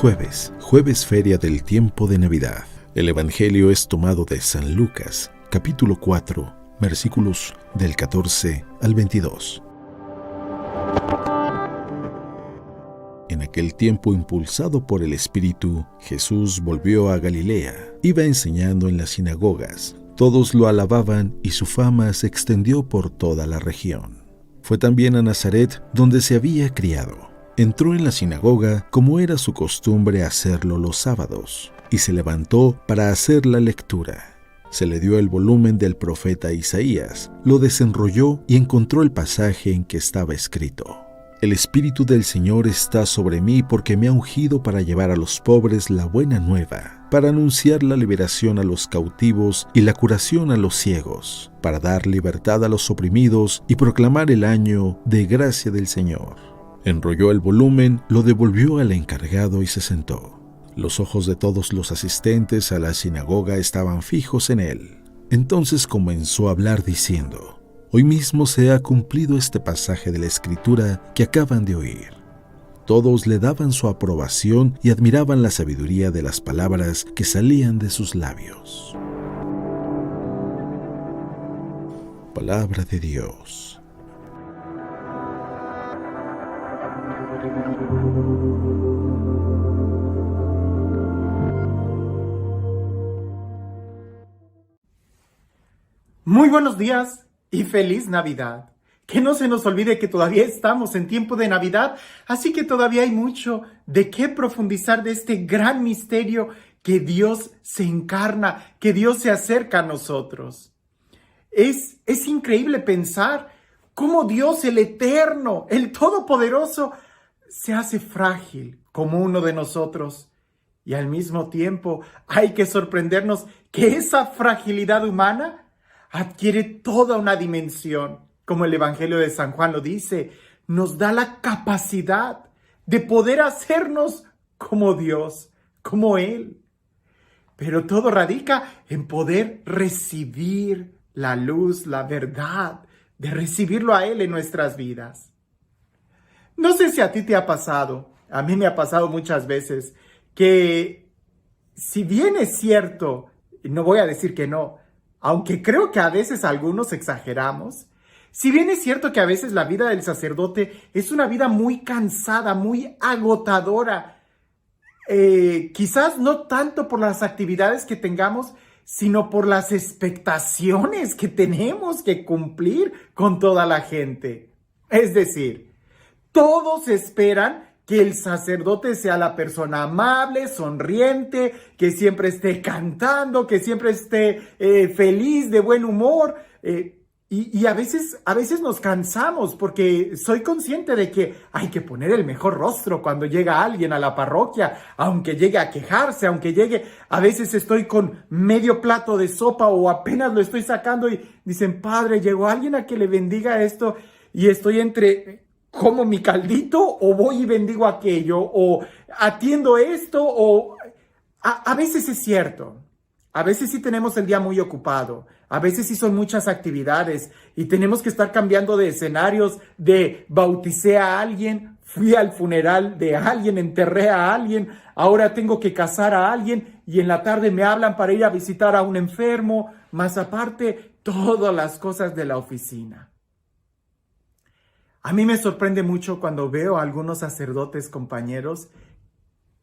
Jueves Feria del Tiempo de Navidad. El Evangelio es tomado de San Lucas, capítulo 4, versículos del 14 al 22. En aquel tiempo, impulsado por el Espíritu, Jesús volvió a Galilea. Iba enseñando en las sinagogas. Todos lo alababan y su fama se extendió por toda la región. Fue también a Nazaret, donde se había criado. Entró en la sinagoga, como era su costumbre hacerlo los sábados, y se levantó para hacer la lectura. Se le dio el volumen del profeta Isaías, lo desenrolló y encontró el pasaje en que estaba escrito: El Espíritu del Señor está sobre mí porque me ha ungido para llevar a los pobres la buena nueva, para anunciar la liberación a los cautivos y la curación a los ciegos, para dar libertad a los oprimidos y proclamar el año de gracia del Señor. Enrolló el volumen, lo devolvió al encargado y se sentó. Los ojos de todos los asistentes a la sinagoga estaban fijos en él. Entonces comenzó a hablar diciendo: Hoy mismo se ha cumplido este pasaje de la Escritura que acaban de oír. Todos le daban su aprobación y admiraban la sabiduría de las palabras que salían de sus labios. Palabra de Dios. Muy buenos días y feliz Navidad. Que no se nos olvide que todavía estamos en tiempo de Navidad, así que todavía hay mucho de qué profundizar de este gran misterio que Dios se encarna, que Dios se acerca a nosotros. Es increíble pensar cómo Dios, el Eterno, el Todopoderoso, se hace frágil como uno de nosotros. Y al mismo tiempo hay que sorprendernos que esa fragilidad humana adquiere toda una dimensión. Como el Evangelio de San Juan lo dice, nos da la capacidad de poder hacernos como Dios, como Él. Pero todo radica en poder recibir la luz, la verdad, de recibirlo a Él en nuestras vidas. No sé si a ti te ha pasado, a mí me ha pasado muchas veces, que si bien es cierto, no voy a decir que no, aunque creo que a veces algunos exageramos, si bien es cierto que a veces la vida del sacerdote es una vida muy cansada, muy agotadora, quizás no tanto por las actividades que tengamos, sino por las expectaciones que tenemos que cumplir con toda la gente. Es decir, todos esperan que el sacerdote sea la persona amable, sonriente, que siempre esté cantando, que siempre esté feliz, de buen humor. Y a veces nos cansamos porque soy consciente de que hay que poner el mejor rostro cuando llega alguien a la parroquia, aunque llegue a quejarse, a veces estoy con medio plato de sopa o apenas lo estoy sacando y dicen: Padre, llegó alguien a que le bendiga esto, y estoy entre: ¿como mi caldito o voy y bendigo aquello? ¿O atiendo esto? O a veces es cierto. A veces sí tenemos el día muy ocupado. A veces sí son muchas actividades y tenemos que estar cambiando de escenarios, de bauticé a alguien, fui al funeral de alguien, enterré a alguien, ahora tengo que casar a alguien y en la tarde me hablan para ir a visitar a un enfermo, más aparte todas las cosas de la oficina. A mí me sorprende mucho cuando veo a algunos sacerdotes compañeros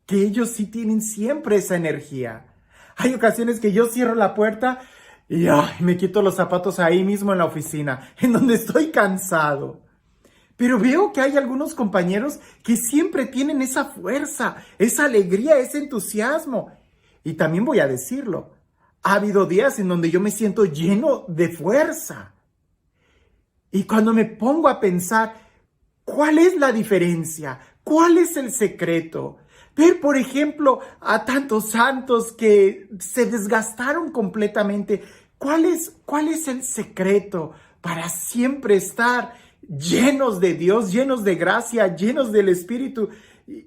que ellos sí tienen siempre esa energía. Hay ocasiones que yo cierro la puerta y me quito los zapatos ahí mismo en la oficina, en donde estoy cansado. Pero veo que hay algunos compañeros que siempre tienen esa fuerza, esa alegría, ese entusiasmo. Y también voy a decirlo, ha habido días en donde yo me siento lleno de fuerza. Y cuando me pongo a pensar, ¿cuál es la diferencia? ¿Cuál es el secreto? Ver, por ejemplo, a tantos santos que se desgastaron completamente. ¿Cuál es el secreto para siempre estar llenos de Dios, llenos de gracia, llenos del Espíritu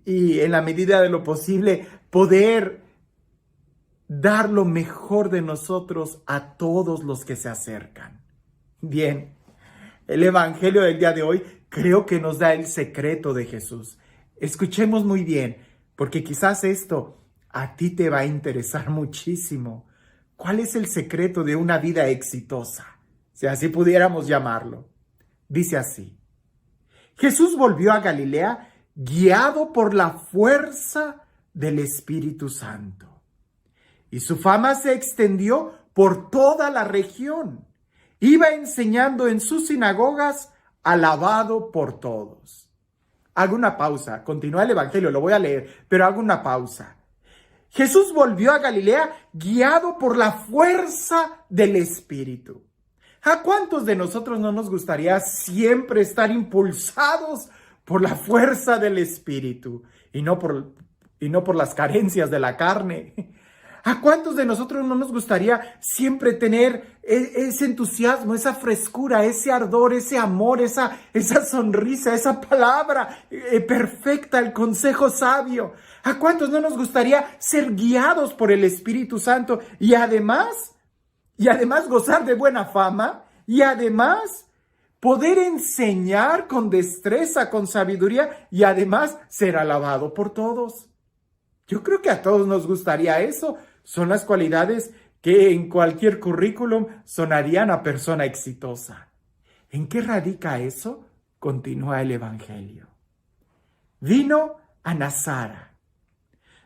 y en la medida de lo posible poder dar lo mejor de nosotros a todos los que se acercan? Bien. El Evangelio del día de hoy creo que nos da el secreto de Jesús. Escuchemos muy bien, porque quizás esto a ti te va a interesar muchísimo. ¿Cuál es el secreto de una vida exitosa? Si así pudiéramos llamarlo. Dice así: Jesús volvió a Galilea guiado por la fuerza del Espíritu Santo. Y su fama se extendió por toda la región. Iba enseñando en sus sinagogas, alabado por todos. Hago una pausa. Continúa el Evangelio, lo voy a leer, pero hago una pausa. Jesús volvió a Galilea guiado por la fuerza del Espíritu. ¿A cuántos de nosotros no nos gustaría siempre estar impulsados por la fuerza del Espíritu y no por las carencias de la carne? ¿A cuántos de nosotros no nos gustaría siempre tener ese entusiasmo, esa frescura, ese ardor, ese amor, esa sonrisa, esa palabra perfecta, el consejo sabio? ¿A cuántos no nos gustaría ser guiados por el Espíritu Santo y además gozar de buena fama y además poder enseñar con destreza, con sabiduría y además ser alabado por todos? Yo creo que a todos nos gustaría eso. Son las cualidades que en cualquier currículum sonarían a persona exitosa. ¿En qué radica eso? Continúa el Evangelio. Vino a Nazaret,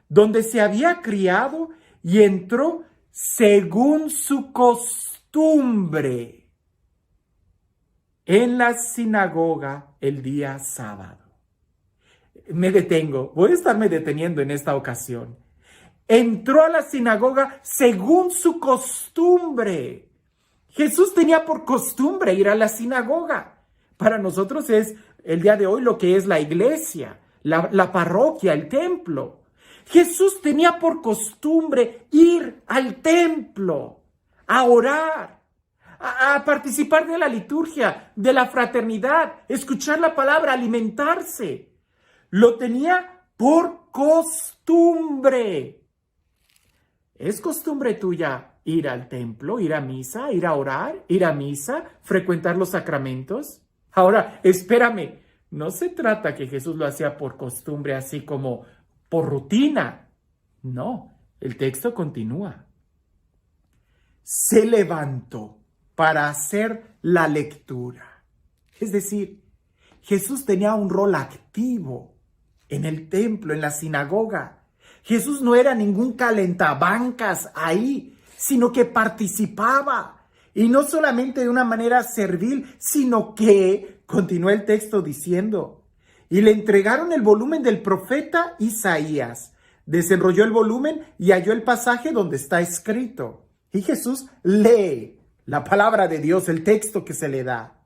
donde se había criado, y entró según su costumbre en la sinagoga el día sábado. Me detengo, voy a estarme deteniendo en esta ocasión. Entró a la sinagoga según su costumbre. Jesús tenía por costumbre ir a la sinagoga. Para nosotros es el día de hoy lo que es la iglesia, la parroquia, el templo. Jesús tenía por costumbre ir al templo, a orar, a participar de la liturgia, de la fraternidad, escuchar la palabra, alimentarse. Lo tenía por costumbre. ¿Es costumbre tuya ir al templo, ir a misa, ir a orar, ir a misa, frecuentar los sacramentos? Ahora, espérame, no se trata que Jesús lo hacía por costumbre, así como por rutina. No, el texto continúa. Se levantó para hacer la lectura. Es decir, Jesús tenía un rol activo en el templo, en la sinagoga. Jesús no era ningún calentabancas ahí, sino que participaba. Y no solamente de una manera servil, sino que, continúa el texto diciendo, y le entregaron el volumen del profeta Isaías. Desenrolló el volumen y halló el pasaje donde está escrito. Y Jesús lee la palabra de Dios, el texto que se le da.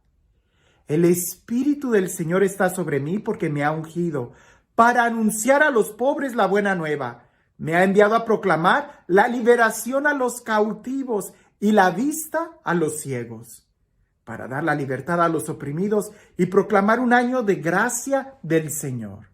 El Espíritu del Señor está sobre mí porque me ha ungido para anunciar a los pobres la buena nueva. Me ha enviado a proclamar la liberación a los cautivos y la vista a los ciegos, para dar la libertad a los oprimidos y proclamar un año de gracia del Señor.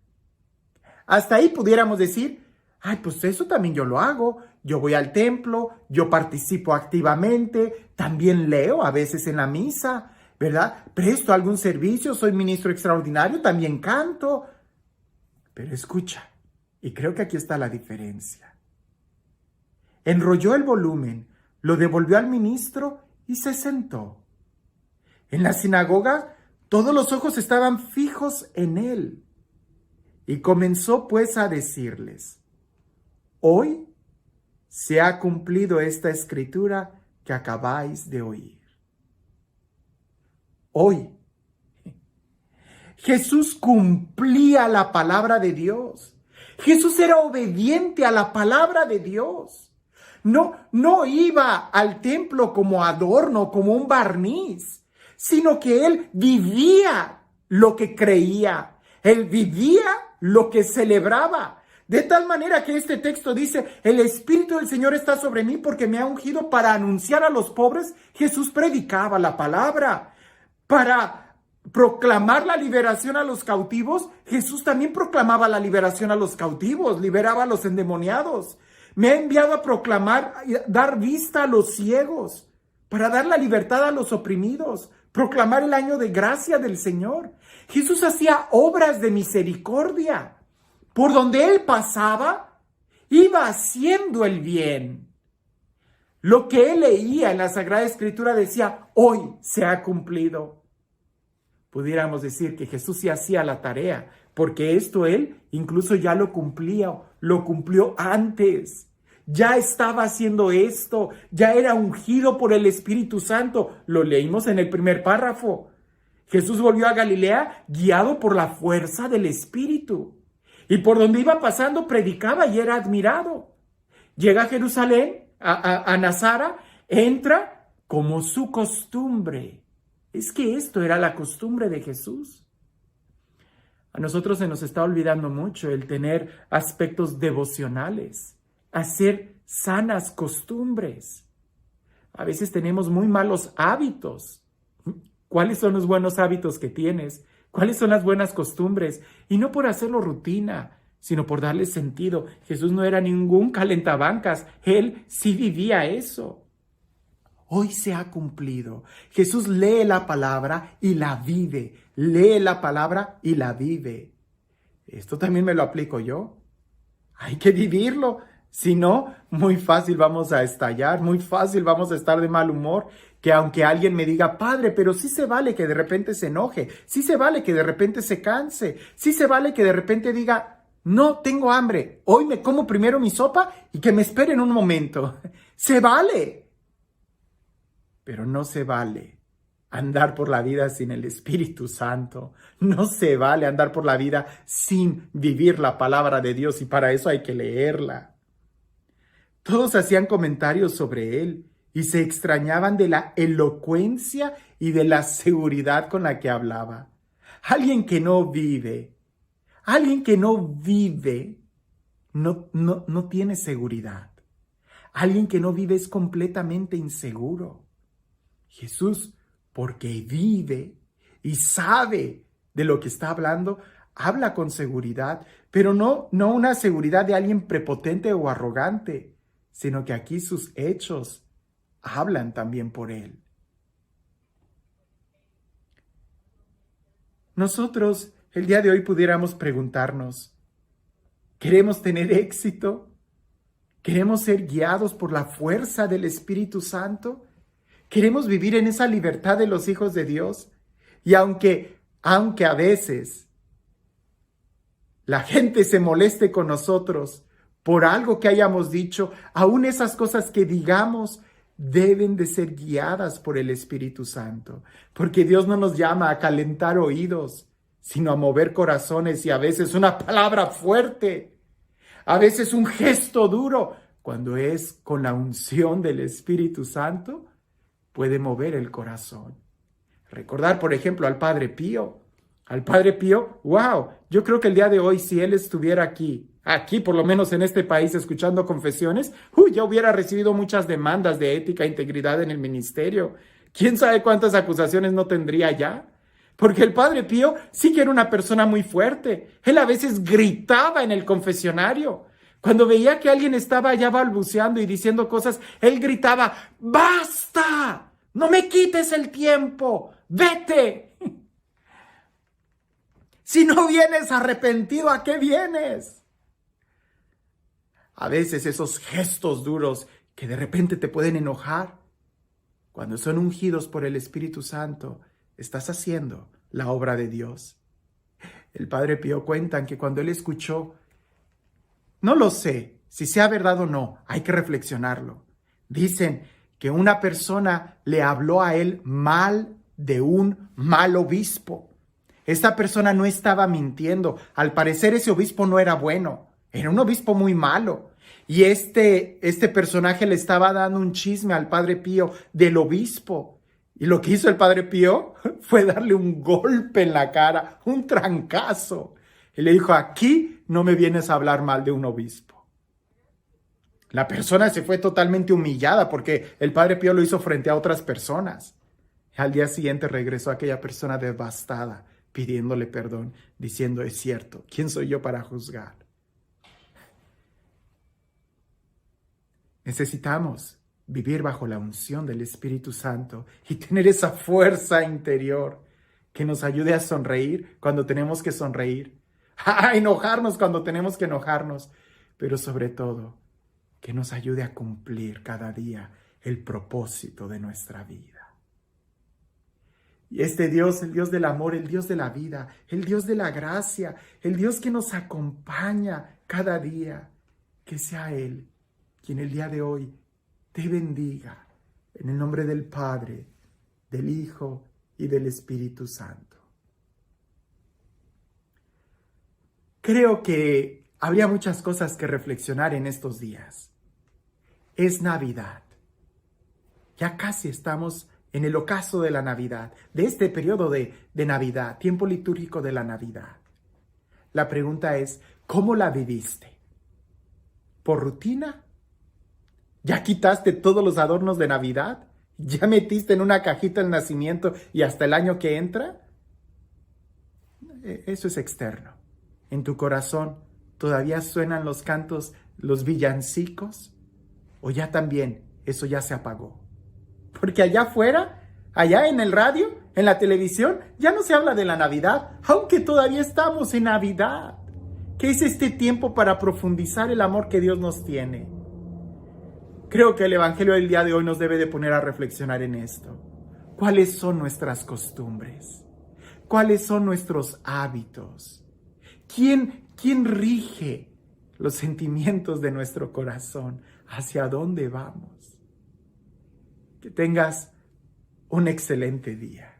Hasta ahí pudiéramos decir, ay, pues eso también yo lo hago. Yo voy al templo, yo participo activamente, también leo a veces en la misa, ¿verdad? Presto algún servicio, soy ministro extraordinario, también canto. Pero escucha, y creo que aquí está la diferencia. Enrolló el volumen, lo devolvió al ministro y se sentó. En la sinagoga, todos los ojos estaban fijos en él. Y comenzó pues a decirles, hoy se ha cumplido esta escritura que acabáis de oír. Hoy. Jesús cumplía la palabra de Dios. Jesús era obediente a la palabra de Dios. No iba al templo como adorno, como un barniz, sino que él vivía lo que creía. Él vivía lo que celebraba. De tal manera que este texto dice, el Espíritu del Señor está sobre mí porque me ha ungido para anunciar a los pobres. Jesús predicaba la palabra. Para proclamar la liberación a los cautivos, Jesús también proclamaba la liberación a los cautivos, liberaba a los endemoniados. Me ha enviado a proclamar, dar vista a los ciegos, para dar la libertad a los oprimidos, proclamar el año de gracia del Señor. Jesús hacía obras de misericordia, Por donde él pasaba, iba haciendo el bien. Lo que él leía en la Sagrada Escritura decía, hoy se ha cumplido. Pudiéramos decir que Jesús sí hacía la tarea, porque esto él incluso ya lo cumplió antes. Ya estaba haciendo esto, ya era ungido por el Espíritu Santo. Lo leímos en el primer párrafo. Jesús volvió a Galilea guiado por la fuerza del Espíritu. Y por donde iba pasando predicaba y era admirado. Llega a Jerusalén, a Nazara, entra como su costumbre. Es que esto era la costumbre de Jesús. A nosotros se nos está olvidando mucho el tener aspectos devocionales, hacer sanas costumbres. A veces tenemos muy malos hábitos. ¿Cuáles son los buenos hábitos que tienes? ¿Cuáles son las buenas costumbres? Y no por hacerlo rutina, sino por darle sentido. Jesús no era ningún calentabancas, él sí vivía eso. Hoy se ha cumplido. Jesús lee la palabra y la vive. Lee la palabra y la vive. Esto también me lo aplico yo. Hay que vivirlo. Si no, muy fácil vamos a estallar, muy fácil vamos a estar de mal humor. Que aunque alguien me diga, padre, pero sí se vale que de repente se enoje, sí se vale que de repente se canse, sí se vale que de repente diga, no tengo hambre, hoy me como primero mi sopa y que me esperen un momento. Se vale. Pero no se vale andar por la vida sin el Espíritu Santo. No se vale andar por la vida sin vivir la palabra de Dios y para eso hay que leerla. Todos hacían comentarios sobre él y se extrañaban de la elocuencia y de la seguridad con la que hablaba. Alguien que no vive, no tiene seguridad. Alguien que no vive es completamente inseguro. Jesús, porque vive y sabe de lo que está hablando, habla con seguridad, pero no una seguridad de alguien prepotente o arrogante, sino que aquí sus hechos hablan también por él. Nosotros el día de hoy pudiéramos preguntarnos, ¿queremos tener éxito? ¿Queremos ser guiados por la fuerza del Espíritu Santo? ¿Queremos vivir en esa libertad de los hijos de Dios? Y aunque a veces la gente se moleste con nosotros por algo que hayamos dicho, aún esas cosas que digamos deben de ser guiadas por el Espíritu Santo, porque Dios no nos llama a calentar oídos, sino a mover corazones y a veces una palabra fuerte, a veces un gesto duro, cuando es con la unción del Espíritu Santo, puede mover el corazón. Recordar, por ejemplo, al Padre Pío. Al Padre Pío, wow, yo creo que el día de hoy, si él estuviera aquí por lo menos en este país, escuchando confesiones, ya hubiera recibido muchas demandas de ética e integridad en el ministerio. ¿Quién sabe cuántas acusaciones no tendría ya? Porque el Padre Pío sí que era una persona muy fuerte. Él a veces gritaba en el confesionario. Cuando veía que alguien estaba allá balbuceando y diciendo cosas, él gritaba, ¡basta! ¡No me quites el tiempo! ¡Vete! Si no vienes arrepentido, ¿a qué vienes? A veces esos gestos duros que de repente te pueden enojar, cuando son ungidos por el Espíritu Santo, estás haciendo la obra de Dios. El Padre Pío cuentan que cuando él escuchó, no lo sé si sea verdad o no, hay que reflexionarlo. Dicen que una persona le habló a él mal de un mal obispo. Esta persona no estaba mintiendo. Al parecer ese obispo no era bueno. Era un obispo muy malo. Y este personaje le estaba dando un chisme al Padre Pío del obispo. Y lo que hizo el Padre Pío fue darle un golpe en la cara, un trancazo. Y le dijo, aquí no me vienes a hablar mal de un obispo. La persona se fue totalmente humillada porque el Padre Pío lo hizo frente a otras personas. Al día siguiente regresó aquella persona devastada, pidiéndole perdón, diciendo, es cierto, ¿quién soy yo para juzgar? Necesitamos vivir bajo la unción del Espíritu Santo y tener esa fuerza interior que nos ayude a sonreír cuando tenemos que sonreír, a enojarnos cuando tenemos que enojarnos, pero sobre todo, que nos ayude a cumplir cada día el propósito de nuestra vida. Y este Dios, el Dios del amor, el Dios de la vida, el Dios de la gracia, el Dios que nos acompaña cada día, que sea Él quien el día de hoy te bendiga en el nombre del Padre, del Hijo y del Espíritu Santo. Creo que habría muchas cosas que reflexionar en estos días. Es Navidad. Ya casi estamos en el ocaso de la Navidad, de este periodo de Navidad, tiempo litúrgico de la Navidad. La pregunta es, ¿cómo la viviste? ¿Por rutina? ¿Ya quitaste todos los adornos de Navidad? ¿Ya metiste en una cajita el nacimiento y hasta el año que entra? Eso es externo. En tu corazón, ¿todavía suenan los cantos, los villancicos? ¿O ya también eso ya se apagó? Porque allá afuera, allá en el radio, en la televisión, ya no se habla de la Navidad, aunque todavía estamos en Navidad. ¿Qué es este tiempo para profundizar el amor que Dios nos tiene? Creo que el Evangelio del día de hoy nos debe de poner a reflexionar en esto. ¿Cuáles son nuestras costumbres? ¿Cuáles son nuestros hábitos? ¿Quién rige los sentimientos de nuestro corazón? ¿Hacia dónde vamos? Que tengas un excelente día.